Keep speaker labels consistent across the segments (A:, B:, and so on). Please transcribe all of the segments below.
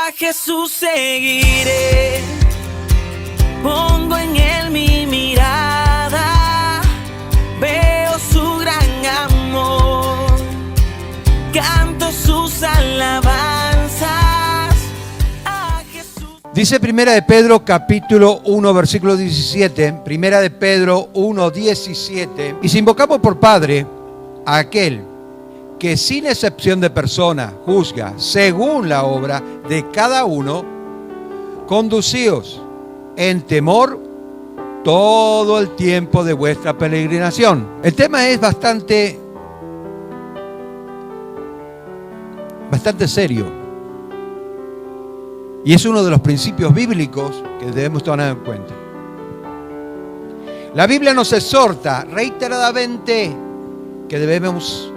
A: A Jesús seguiré, pongo en él mi mirada, veo su gran amor, canto sus alabanzas a Jesús.
B: Dice Primera de Pedro capítulo 1 versículo 17, Primera de Pedro 1, 17, y si invocamos por Padre a aquel que sin excepción de persona juzga según la obra de cada uno, conducíos en temor todo el tiempo de vuestra peregrinación. El tema es bastante serio y es uno de los principios bíblicos que debemos tomar en cuenta. La Biblia nos exhorta reiteradamente que debemos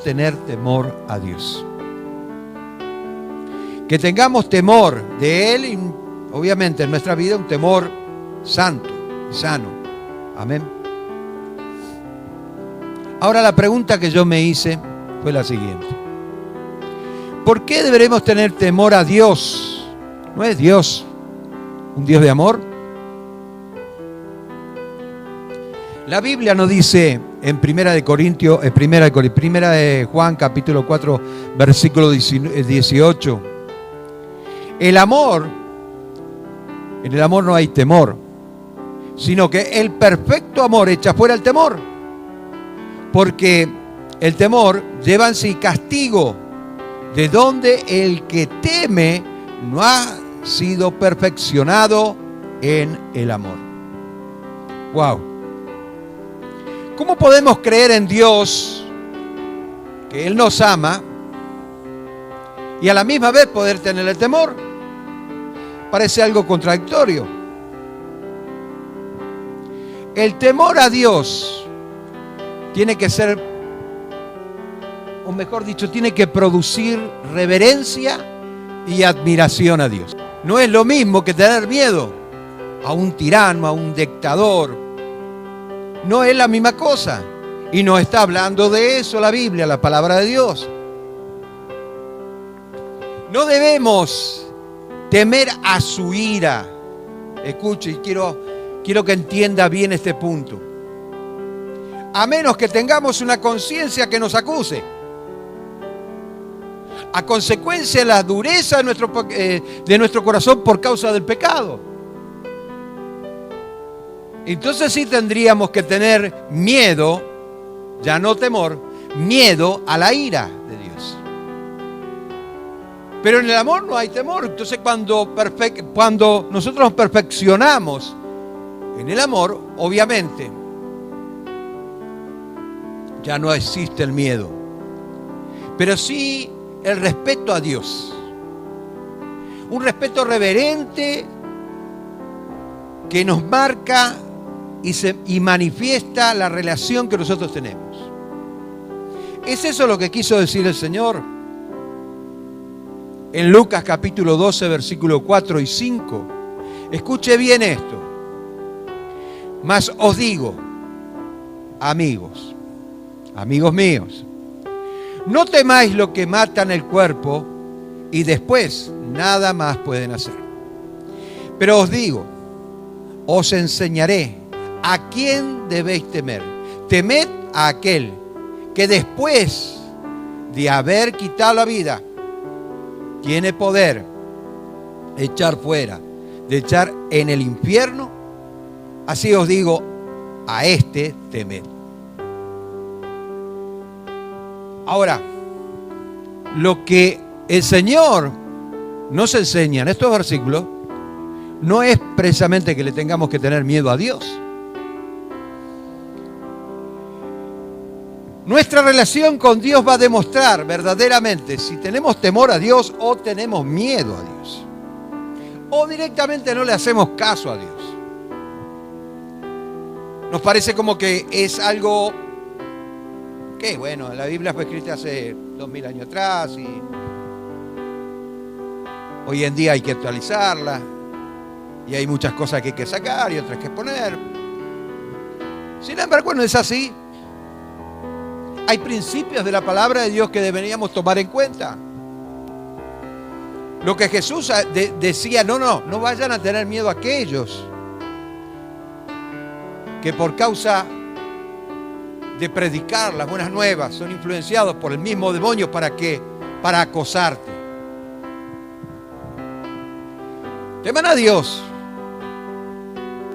B: tener temor a Dios. Que tengamos temor de Él y obviamente en nuestra vida un temor santo, sano. Amén. Ahora la pregunta que yo me hice fue la siguiente. ¿Por qué deberemos tener temor a Dios? ¿No es Dios un Dios de amor? La Biblia nos dice en Primera de Juan capítulo 4 versículo 18, en el amor no hay temor, sino que el perfecto amor echa fuera el temor, porque el temor lleva en sí castigo, de donde el que teme no ha sido perfeccionado en el amor. Wow. ¿Cómo podemos creer en Dios, que Él nos ama, y a la misma vez poder tener el temor? Parece algo contradictorio. El temor a Dios tiene que ser, o mejor dicho, tiene que producir reverencia y admiración a Dios. No es lo mismo que tener miedo a un tirano, a un dictador. No es la misma cosa. Y no está hablando de eso la Biblia, la palabra de Dios. No debemos temer a su ira. Escuche, y quiero que entienda bien este punto. A menos que tengamos una conciencia que nos acuse. A consecuencia de la dureza de nuestro corazón por causa del pecado. Entonces sí tendríamos que tener miedo, ya no temor, miedo a la ira de Dios. Pero en el amor no hay temor. Entonces cuando nosotros nos perfeccionamos en el amor, obviamente ya no existe el miedo. Pero sí el respeto a Dios. Un respeto reverente que nos marca y manifiesta la relación que nosotros tenemos. ¿Es eso lo que quiso decir el Señor? En Lucas capítulo 12, versículo 4 y 5. Escuche bien esto. Mas os digo, amigos míos, no temáis lo que matan el cuerpo y después nada más pueden hacer. Pero os digo, os enseñaré a quién debéis temer. Temed a aquel que después de haber quitado la vida, tiene poder de echar fuera, de echar en el infierno. Así os digo, a este temed. Ahora, lo que el Señor nos enseña en estos versículos no es precisamente que le tengamos que tener miedo a Dios. Nuestra relación con Dios va a demostrar verdaderamente si tenemos temor a Dios o tenemos miedo a Dios. O directamente no le hacemos caso a Dios. Nos parece como que es algo que, bueno, la Biblia fue escrita hace 2000 años atrás y hoy en día hay que actualizarla y hay muchas cosas que hay que sacar y otras que poner. Sin embargo, no es así. Hay principios de la palabra de Dios que deberíamos tomar en cuenta. Lo que Jesús decía, no vayan a tener miedo a aquellos que por causa de predicar las buenas nuevas son influenciados por el mismo demonio. ¿Para qué? Para acosarte. Teman a Dios,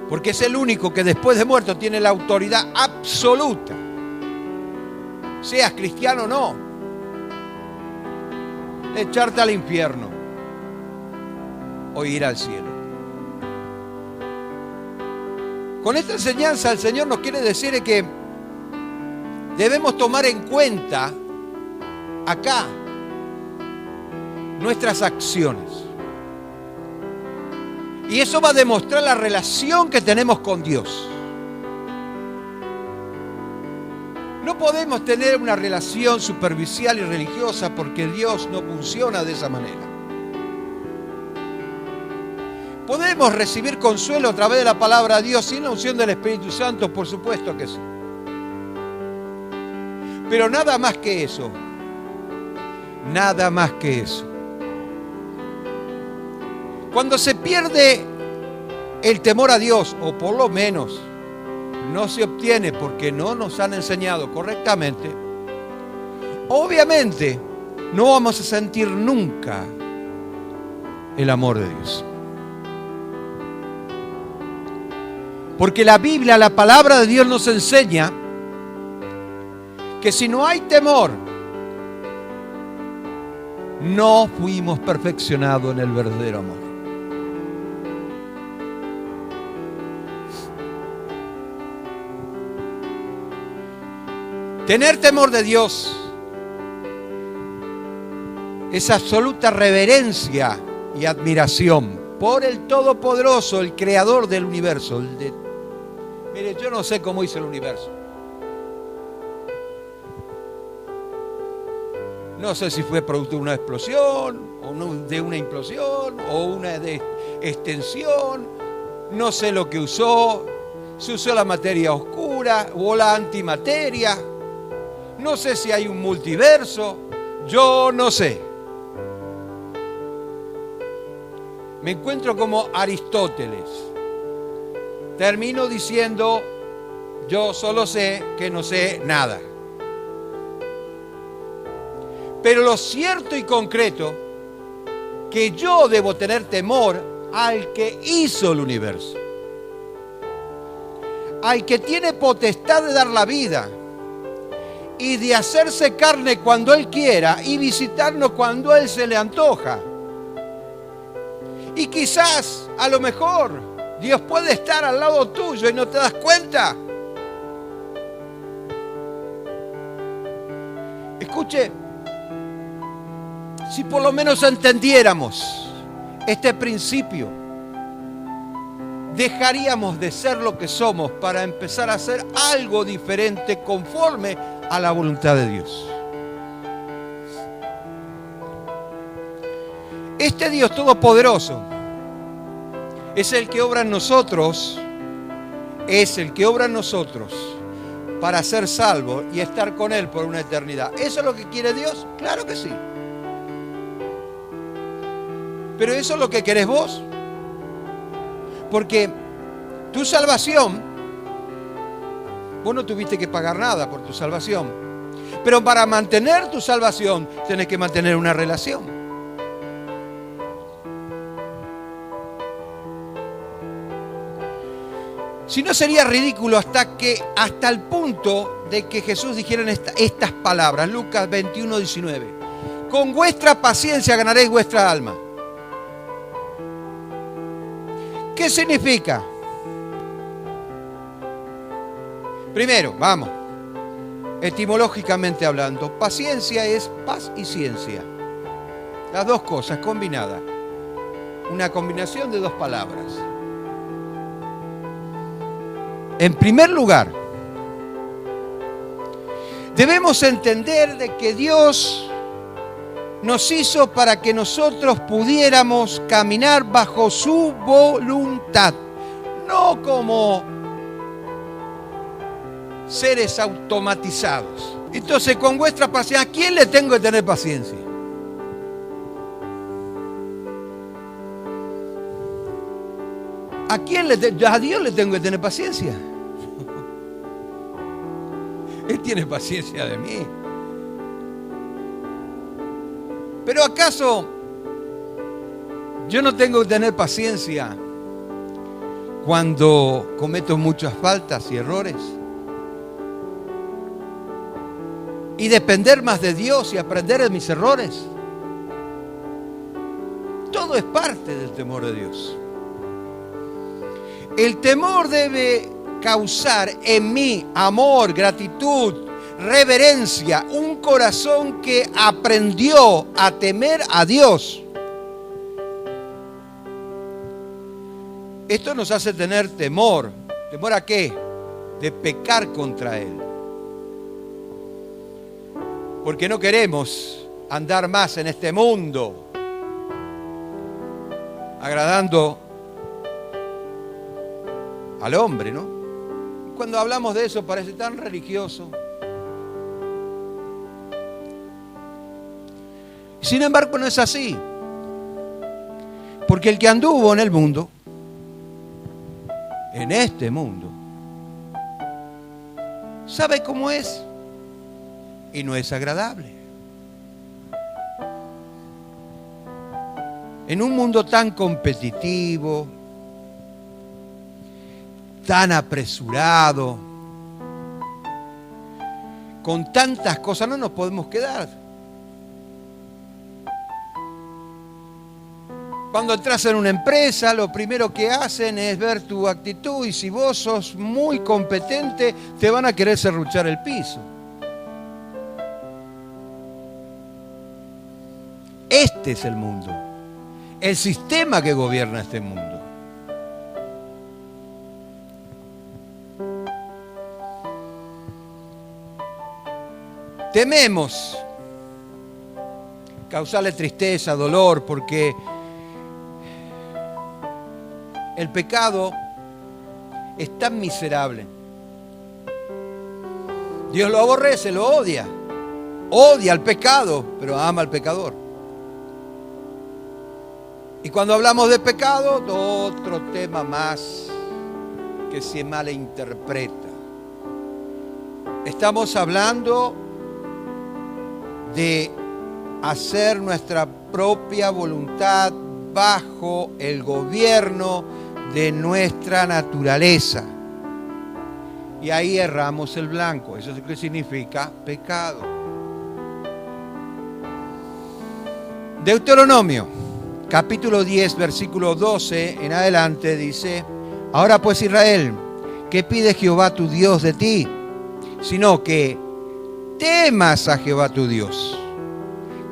B: porque es el único que después de muerto tiene la autoridad absoluta, seas cristiano o no, de echarte al infierno o ir al cielo. Con esta enseñanza el Señor nos quiere decir que debemos tomar en cuenta acá nuestras acciones. Y eso va a demostrar la relación que tenemos con Dios. No podemos tener una relación superficial y religiosa porque Dios no funciona de esa manera. ¿Podemos recibir consuelo a través de la palabra de Dios sin la unción del Espíritu Santo? Por supuesto que sí. Pero nada más que eso. Nada más que eso. Cuando se pierde el temor a Dios, o por lo menos no se obtiene porque no nos han enseñado correctamente, obviamente no vamos a sentir nunca el amor de Dios. Porque la Biblia, la palabra de Dios nos enseña que si no hay temor, no fuimos perfeccionados en el verdadero amor. Tener temor de Dios es absoluta reverencia y admiración por el Todopoderoso, el Creador del universo. Mire, yo no sé cómo hizo el universo. No sé si fue producto de una explosión, o de una implosión, o una extensión. No sé lo que usó. Se usó la materia oscura o la antimateria. No sé si hay un multiverso. Yo no sé. Me encuentro como Aristóteles. Termino diciendo, yo solo sé que no sé nada. Pero lo cierto y concreto, que yo debo tener temor al que hizo el universo. Al que tiene potestad de dar la vida y de hacerse carne cuando Él quiera y visitarnos cuando Él se le antoja. Y quizás, a lo mejor, Dios puede estar al lado tuyo y no te das cuenta. Escuche, si por lo menos entendiéramos este principio, dejaríamos de ser lo que somos para empezar a hacer algo diferente conforme a la voluntad de Dios. Este Dios todopoderoso es el que obra en nosotros, para ser salvos y estar con Él por una eternidad. ¿Eso es lo que quiere Dios? Claro que sí. Pero ¿eso es lo que querés vos? Porque tu salvación, vos no tuviste que pagar nada por tu salvación. Pero para mantener tu salvación, tenés que mantener una relación. Si no, sería ridículo hasta el punto de que Jesús dijera estas palabras, Lucas 21, 19. Con vuestra paciencia ganaréis vuestra alma. ¿Qué significa? Primero, vamos, etimológicamente hablando, paciencia es paz y ciencia. Las dos cosas combinadas. Una combinación de dos palabras. En primer lugar, debemos entender de que Dios nos hizo para que nosotros pudiéramos caminar bajo su voluntad, no como seres automatizados. Entonces, con vuestra paciencia, ¿a quién le tengo que tener paciencia? ¿A Dios le tengo que tener paciencia? Él tiene paciencia de mí. Pero ¿acaso yo no tengo que tener paciencia cuando cometo muchas faltas y errores? Y depender más de Dios y aprender de mis errores. Todo es parte del temor de Dios. El temor debe causar en mí amor, gratitud, reverencia, un corazón que aprendió a temer a Dios. Esto nos hace tener temor. ¿Temor a qué? De pecar contra Él. Porque no queremos andar más en este mundo agradando al hombre, ¿no? Cuando hablamos de eso parece tan religioso. Sin embargo, no es así. Porque el que anduvo en el mundo, en este mundo, sabe cómo es y no es agradable. En un mundo tan competitivo, tan apresurado, con tantas cosas, no nos podemos quedar. Cuando entras en una empresa, lo primero que hacen es ver tu actitud, y si vos sos muy competente, te van a querer serruchar el piso. Este es el mundo, el sistema que gobierna este mundo. Tememos causarle tristeza, dolor, porque el pecado es tan miserable. Dios lo aborrece, lo odia. Odia al pecado, pero ama al pecador. Y cuando hablamos de pecado, otro tema más que se malinterpreta. Estamos hablando de hacer nuestra propia voluntad bajo el gobierno de nuestra naturaleza. Y ahí erramos el blanco. Eso es lo que significa pecado. Deuteronomio, capítulo 10, versículo 12 en adelante dice: ahora pues, Israel, ¿qué pide Jehová tu Dios de ti? Sino que temas a Jehová tu Dios,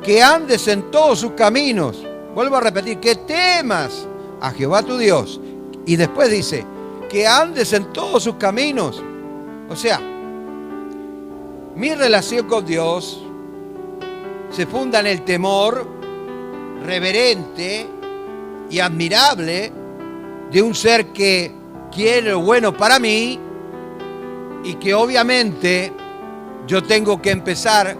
B: que andes en todos sus caminos. Vuelvo a repetir, que temas a Jehová tu Dios. Y después dice, que andes en todos sus caminos. O sea, mi relación con Dios se funda en el temor reverente y admirable de un ser que quiere lo bueno para mí, y que obviamente yo tengo que empezar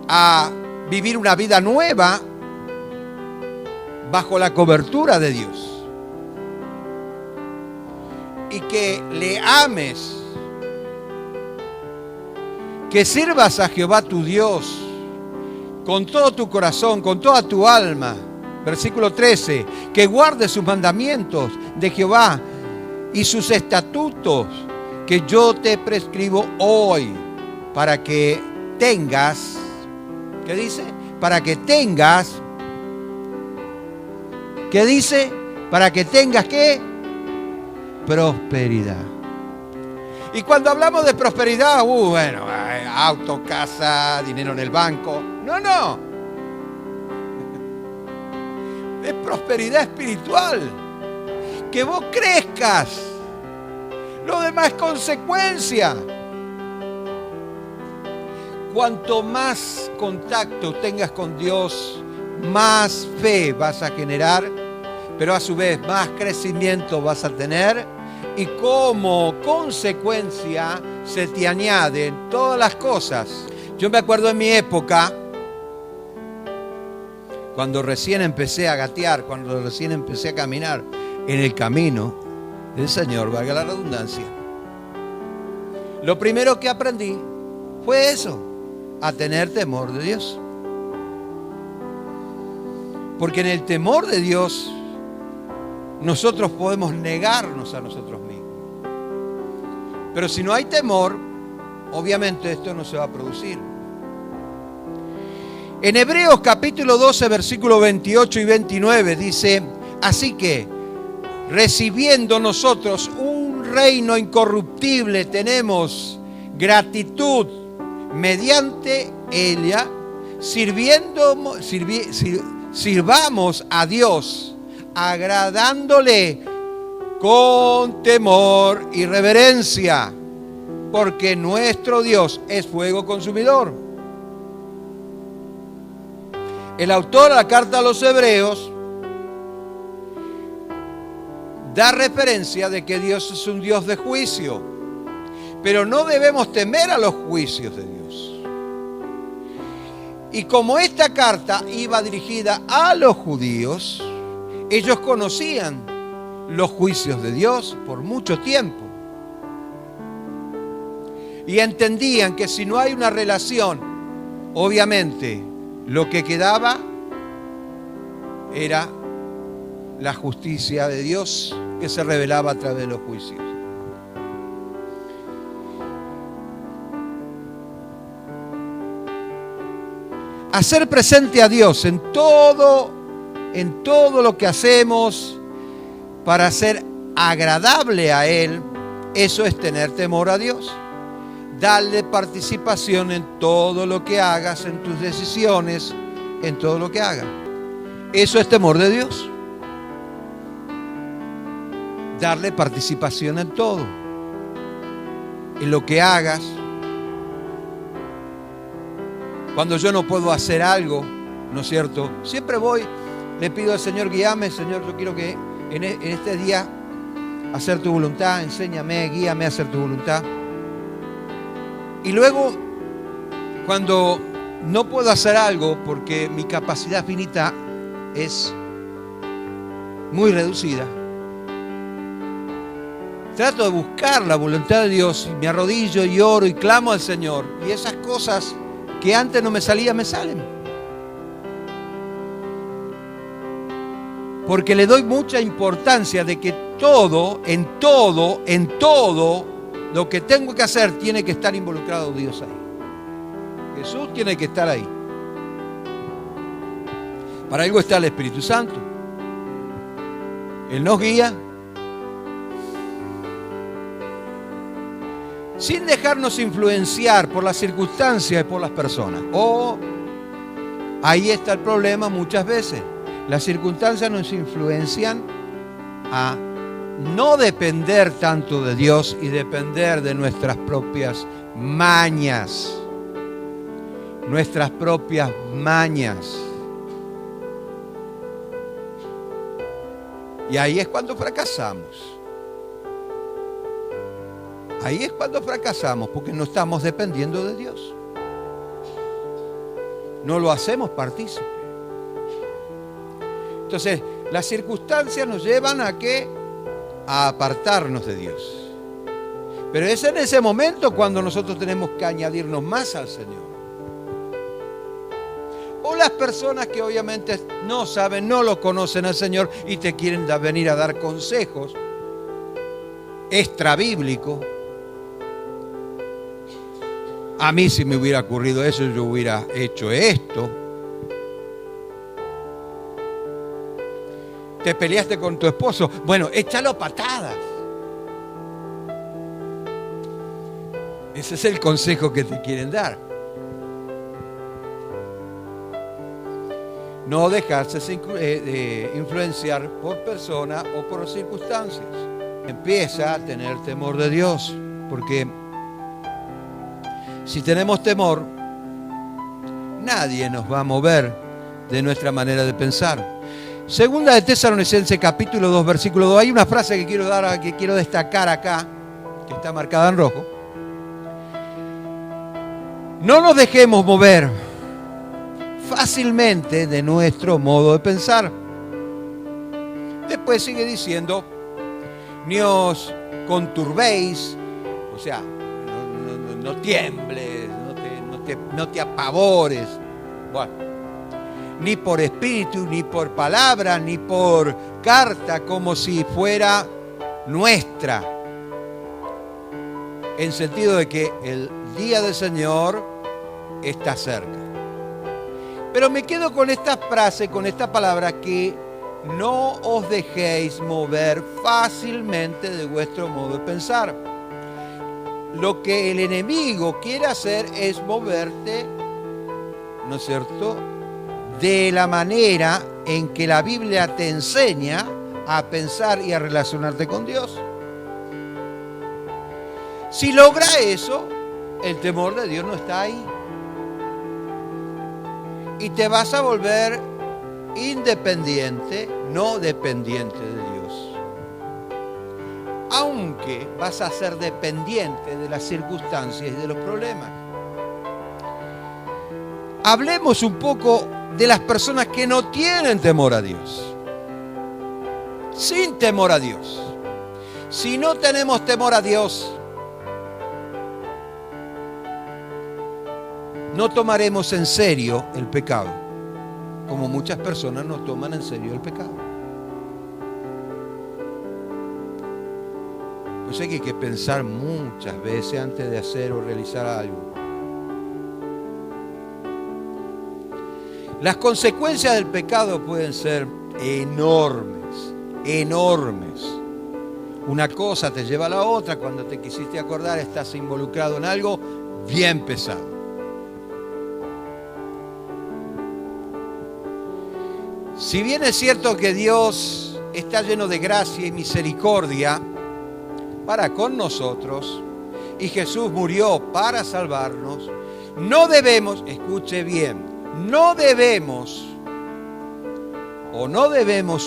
B: a vivir una vida nueva bajo la cobertura de Dios. Y que le ames, que sirvas a Jehová tu Dios con todo tu corazón, con toda tu alma. Versículo 13, que guardes sus mandamientos de Jehová y sus estatutos que yo te prescribo hoy, para que tengas, ¿qué dice? Para que tengas, ¿qué dice? Para que tengas, ¿qué? Prosperidad. Y cuando hablamos de prosperidad, bueno, auto, casa, dinero en el banco. No. Es prosperidad espiritual. Que vos crezcas. Lo demás es consecuencia. Cuanto más contacto tengas con Dios, más fe vas a generar, pero a su vez más crecimiento vas a tener, y como consecuencia se te añaden todas las cosas. Yo me acuerdo en mi época, cuando recién empecé a gatear, cuando recién empecé a caminar, en el camino del Señor, valga la redundancia, lo primero que aprendí fue eso, a tener temor de Dios. Porque en el temor de Dios nosotros podemos negarnos a nosotros mismos. Pero si no hay temor, obviamente esto no se va a producir. En Hebreos capítulo 12, versículos 28 y 29 dice: así que, recibiendo nosotros un reino incorruptible, tenemos gratitud mediante ella, sirvamos a Dios, agradándole con temor y reverencia, porque nuestro Dios es fuego consumidor. El autor de la carta a los Hebreos da referencia de que Dios es un Dios de juicio, pero no debemos temer a los juicios de Dios. Y como esta carta iba dirigida a los judíos, ellos conocían los juicios de Dios por mucho tiempo. Y entendían que si no hay una relación, obviamente lo que quedaba era la justicia de Dios que se revelaba a través de los juicios. Hacer presente a Dios en todo lo que hacemos para ser agradable a Él, eso es tener temor a Dios. Darle participación en todo lo que hagas, en tus decisiones, en todo lo que hagas. Eso es temor de Dios. Darle participación en todo, en lo que hagas. Cuando yo no puedo hacer algo, ¿no es cierto? Siempre voy, le pido al Señor, guíame, Señor, yo quiero que en este día hacer tu voluntad, enséñame, guíame a hacer tu voluntad. Y luego, cuando no puedo hacer algo porque mi capacidad finita es muy reducida, trato de buscar la voluntad de Dios, me arrodillo y oro y clamo al Señor. Y esas cosas que antes no me salían, me salen. Porque le doy mucha importancia de que en todo lo que tengo que hacer tiene que estar involucrado Dios ahí. Jesús tiene que estar ahí. Para algo está el Espíritu Santo. Él nos guía sin dejarnos influenciar por las circunstancias y por las personas. Ahí está el problema muchas veces. Las circunstancias nos influencian a no depender tanto de Dios y depender de nuestras propias mañas. Nuestras propias mañas. Y ahí es cuando fracasamos. Ahí es cuando fracasamos, porque no estamos dependiendo de Dios. No lo hacemos partícipe. Entonces, las circunstancias nos llevan a apartarnos de Dios. Pero es en ese momento cuando nosotros tenemos que añadirnos más al Señor. O las personas que obviamente no saben, no lo conocen al Señor y te quieren venir a dar consejos extrabíblicos. A mí si me hubiera ocurrido eso, yo hubiera hecho esto. Te peleaste con tu esposo, bueno, échalo a patadas. Ese es el consejo que te quieren dar. No dejarse influenciar por personas o por circunstancias. Empieza a tener temor de Dios, porque si tenemos temor, nadie nos va a mover de nuestra manera de pensar. Segunda de Tesalonicenses capítulo 2, versículo 2. Hay una frase que quiero destacar acá, que está marcada en rojo. No nos dejemos mover fácilmente de nuestro modo de pensar. Después sigue diciendo, ni os conturbéis, o sea, no tiembles, no te apavores, bueno, ni por espíritu, ni por palabra, ni por carta, como si fuera nuestra, en sentido de que el día del Señor está cerca. Pero me quedo con esta frase, con esta palabra, que no os dejéis mover fácilmente de vuestro modo de pensar. Lo que el enemigo quiere hacer es moverte, ¿no es cierto?, de la manera en que la Biblia te enseña a pensar y a relacionarte con Dios. Si logra eso, el temor de Dios no está ahí. Y te vas a volver independiente, no dependiente de Dios. Aunque vas a ser dependiente de las circunstancias y de los problemas. Hablemos un poco de las personas que no tienen temor a Dios. Sin temor a Dios. Si no tenemos temor a Dios, no tomaremos en serio el pecado, como muchas personas no toman en serio el pecado. Pues hay que pensar muchas veces antes de hacer o realizar algo. Las consecuencias del pecado pueden ser enormes, enormes. Una cosa te lleva a la otra, cuando te quisiste acordar estás involucrado en algo bien pesado. Si bien es cierto que Dios está lleno de gracia y misericordia para con nosotros, y Jesús murió para salvarnos, no debemos, escuche bien, no debemos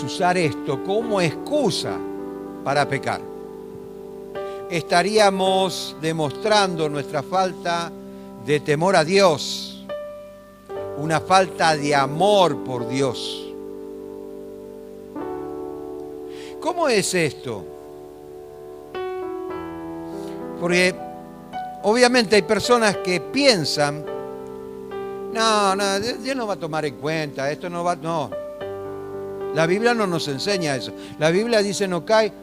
B: usar esto como excusa para pecar. Estaríamos demostrando nuestra falta de temor a Dios, una falta de amor por Dios. ¿Cómo es esto? Porque obviamente hay personas que piensan, no, Dios no va a tomar en cuenta, esto no va, no. La Biblia no nos enseña eso. La Biblia dice, no cae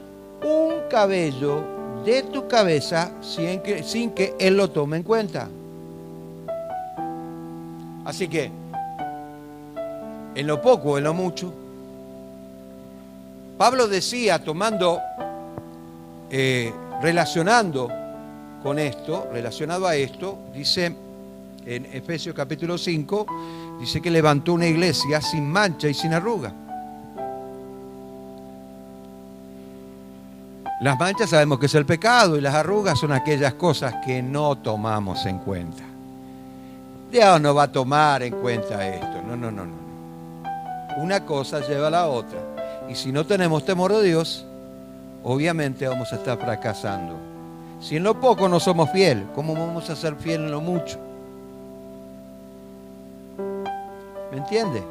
B: un cabello de tu cabeza sin que Él lo tome en cuenta. Así que, en lo poco o en lo mucho, Pablo decía, relacionando a esto, dice en Efesios capítulo 5, dice que levantó una iglesia sin mancha y sin arruga. Las manchas sabemos que es el pecado y las arrugas son aquellas cosas que no tomamos en cuenta. Dios no va a tomar en cuenta esto. No. Una cosa lleva a la otra. Y si no tenemos temor de Dios, obviamente vamos a estar fracasando. Si en lo poco no somos fieles, ¿cómo vamos a ser fieles en lo mucho? ¿Me entiende?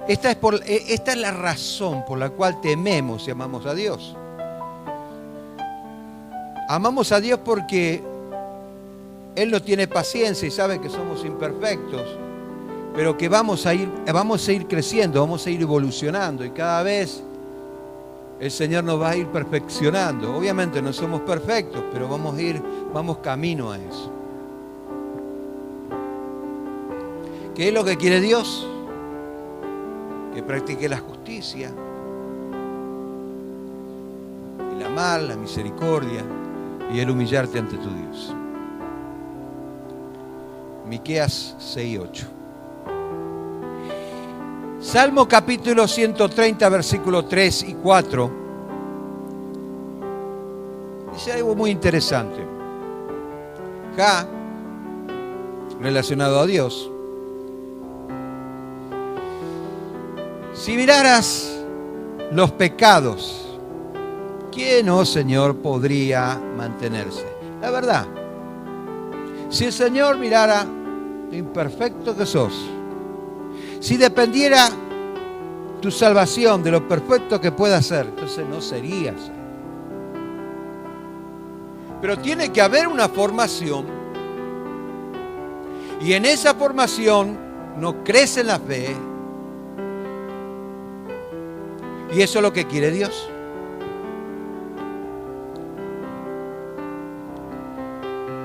B: Esta es la razón por la cual tememos y amamos a Dios. Amamos a Dios porque Él no tiene paciencia y sabe que somos imperfectos, pero que vamos a ir creciendo, vamos a ir evolucionando y cada vez el Señor nos va a ir perfeccionando. Obviamente no somos perfectos, pero vamos camino a eso. ¿Qué es lo que quiere Dios? Que practique la justicia, el amar, la misericordia y el humillarte ante tu Dios. Miqueas 6:8. Salmo capítulo 130, versículos 3 y 4. Dice algo muy interesante. Relacionado a Dios. Si miraras los pecados, ¿quién, oh Señor, podría mantenerse? La verdad, si el Señor mirara lo imperfecto que sos, Si dependiera tu salvación de lo perfecto que puedas ser, entonces no serías. Pero tiene que haber una formación. Y en esa formación no crece en la fe. Y eso es lo que quiere Dios.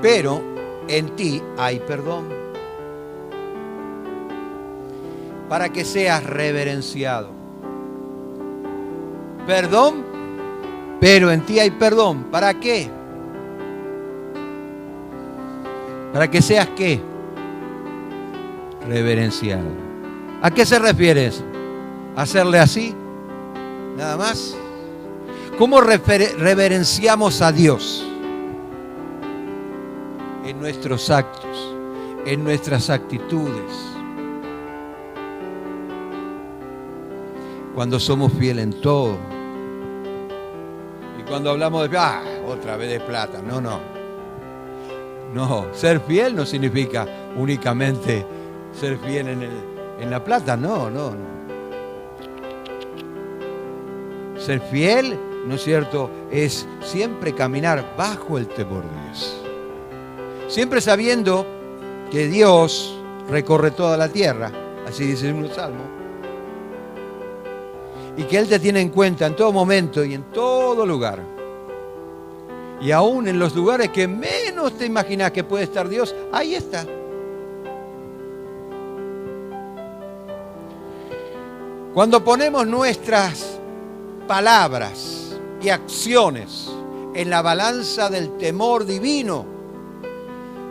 B: Pero en ti hay perdón. Para que seas reverenciado. Perdón, pero en ti hay perdón. ¿Para qué? ¿Para que seas qué? Reverenciado. ¿A qué se refiere eso? ¿Hacerle así? Nada más. ¿Cómo reverenciamos a Dios? En nuestros actos, en nuestras actitudes. Cuando somos fieles en todo. Y cuando hablamos de otra vez de plata. No, ser fiel no significa únicamente ser fiel en la plata. No. Ser fiel, ¿no es cierto?, es siempre caminar bajo el temor de Dios. Siempre sabiendo que Dios recorre toda la tierra, así dice un salmo, y que Él te tiene en cuenta en todo momento y en todo lugar. Y aún en los lugares que menos te imaginas que puede estar Dios, ahí está. Cuando ponemos nuestras palabras y acciones en la balanza del temor divino,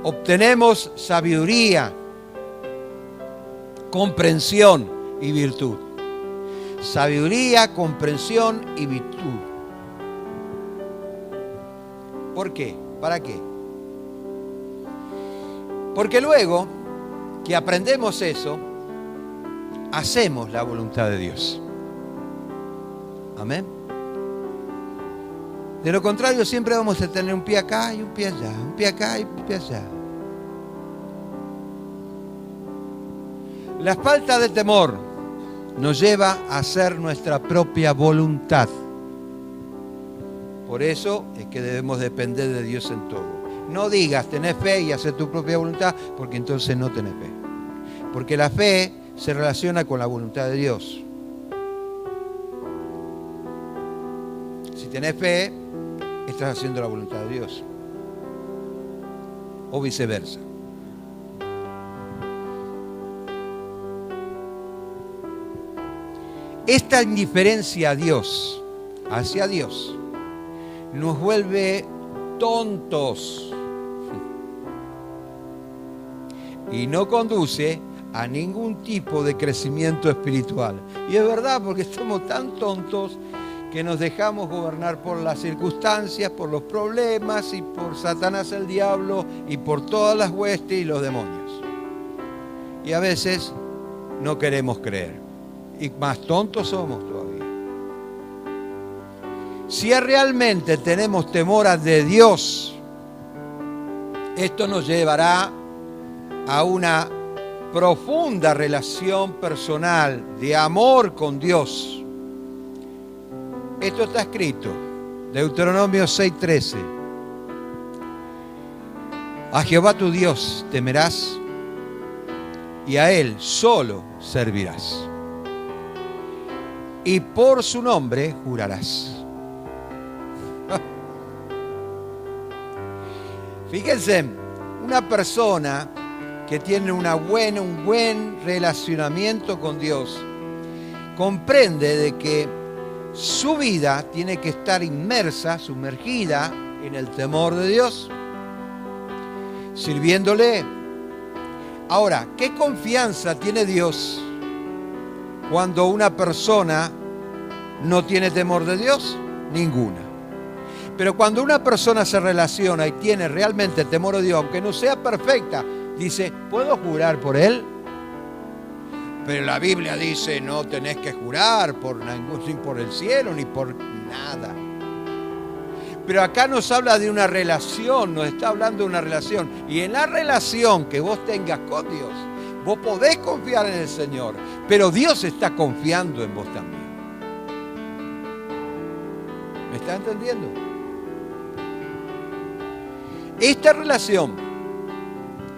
B: obtenemos sabiduría, comprensión y virtud. Sabiduría, comprensión y virtud. ¿Por qué? ¿Para qué? Porque luego que aprendemos eso, hacemos la voluntad de Dios. Amén. De lo contrario, siempre vamos a tener un pie acá y un pie allá, un pie acá y un pie allá. La falta de temor nos lleva a hacer nuestra propia voluntad. Por eso es que debemos depender de Dios en todo. No digas, tenés fe y hacer tu propia voluntad, porque entonces no tenés fe. Porque la fe se relaciona con la voluntad de Dios. Si tenés fe, estás haciendo la voluntad de Dios. O viceversa. Esta indiferencia a Dios, hacia Dios, nos vuelve tontos y no conduce a ningún tipo de crecimiento espiritual. Y es verdad, porque estamos tan tontos que nos dejamos gobernar por las circunstancias, por los problemas y por Satanás el diablo y por todas las huestes y los demonios. Y a veces no queremos creer. Y más tontos somos todavía. Si realmente tenemos temor de Dios, esto nos llevará a una profunda relación personal de amor con Dios. Esto está escrito, Deuteronomio 6:13. A Jehová tu Dios temerás y a Él solo servirás. Y por su nombre jurarás. Fíjense, una persona que tiene un buen relacionamiento con Dios comprende de que su vida tiene que estar inmersa, sumergida en el temor de Dios, sirviéndole. Ahora, ¿qué confianza tiene Dios cuando una persona no tiene temor de Dios? Ninguna. Pero cuando una persona se relaciona y tiene realmente temor de Dios, aunque no sea perfecta, dice, ¿puedo jurar por Él? Pero la Biblia dice, no tenés que jurar ni por el cielo, ni por nada. Pero acá nos habla de una relación, nos está hablando de una relación. Y en la relación que vos tengas con Dios, Vos podés confiar en el Señor, pero Dios está confiando en vos también. ¿Me está entendiendo? Esta relación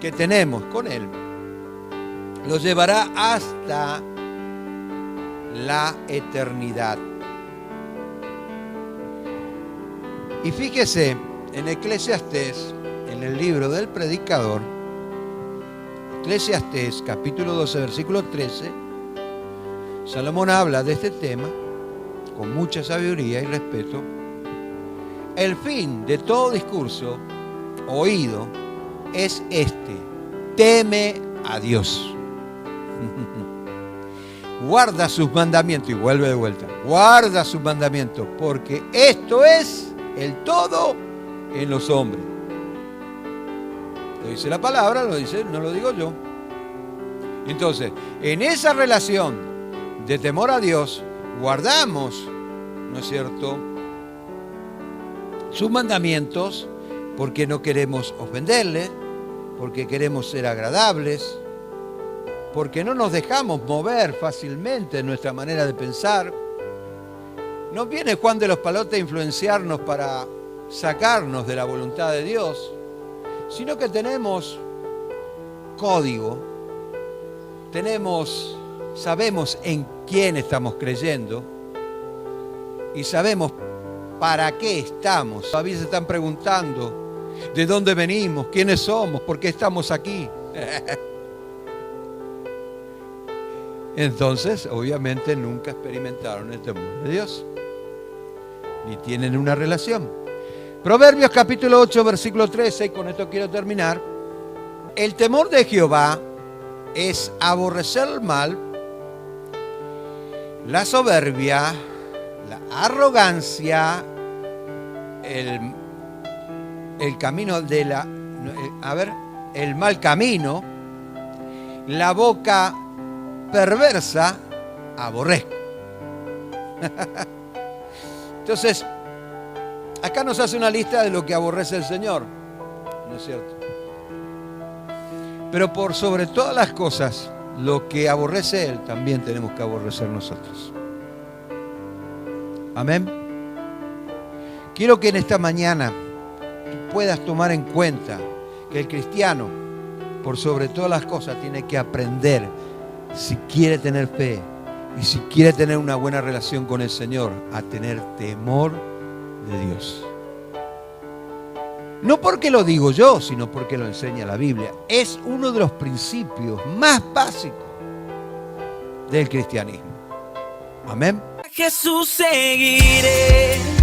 B: que tenemos con Él lo llevará hasta la eternidad. Y fíjese en Eclesiastés, en el libro del predicador, Eclesiastés capítulo 12, versículo 13, Salomón habla de este tema con mucha sabiduría y respeto. El fin de todo discurso oído es este: teme a Dios. Guarda sus mandamientos, y vuelve de vuelta, guarda sus mandamientos, porque esto es el todo en los hombres. Lo dice la palabra, lo dice, no lo digo yo. Entonces, en esa relación de temor a Dios, guardamos, ¿no es cierto?, sus mandamientos, porque no queremos ofenderle, porque queremos ser agradables, porque no nos dejamos mover fácilmente en nuestra manera de pensar. No viene Juan de los Palotes a influenciarnos para sacarnos de la voluntad de Dios, sino que tenemos código, sabemos en quién estamos creyendo y sabemos para qué estamos. Todavía se están preguntando de dónde venimos, quiénes somos, por qué estamos aquí. Entonces, obviamente, nunca experimentaron el temor de Dios, ni tienen una relación. Proverbios capítulo 8, versículo 13, y con esto quiero terminar. El temor de Jehová es aborrecer el mal, la soberbia, la arrogancia, el camino de el mal camino, la boca perversa, aborrezco. Entonces, acá nos hace una lista de lo que aborrece el Señor, ¿no es cierto? Pero por sobre todas las cosas, lo que aborrece Él, también tenemos que aborrecer nosotros. Amén. Quiero que en esta mañana tú puedas tomar en cuenta que el cristiano, por sobre todas las cosas, tiene que aprender, si quiere tener fe y si quiere tener una buena relación con el Señor, a tener temor de Dios. No porque lo digo yo, sino porque lo enseña la Biblia. Es uno de los principios más básicos del cristianismo. Amén.
A: Jesús seguiré.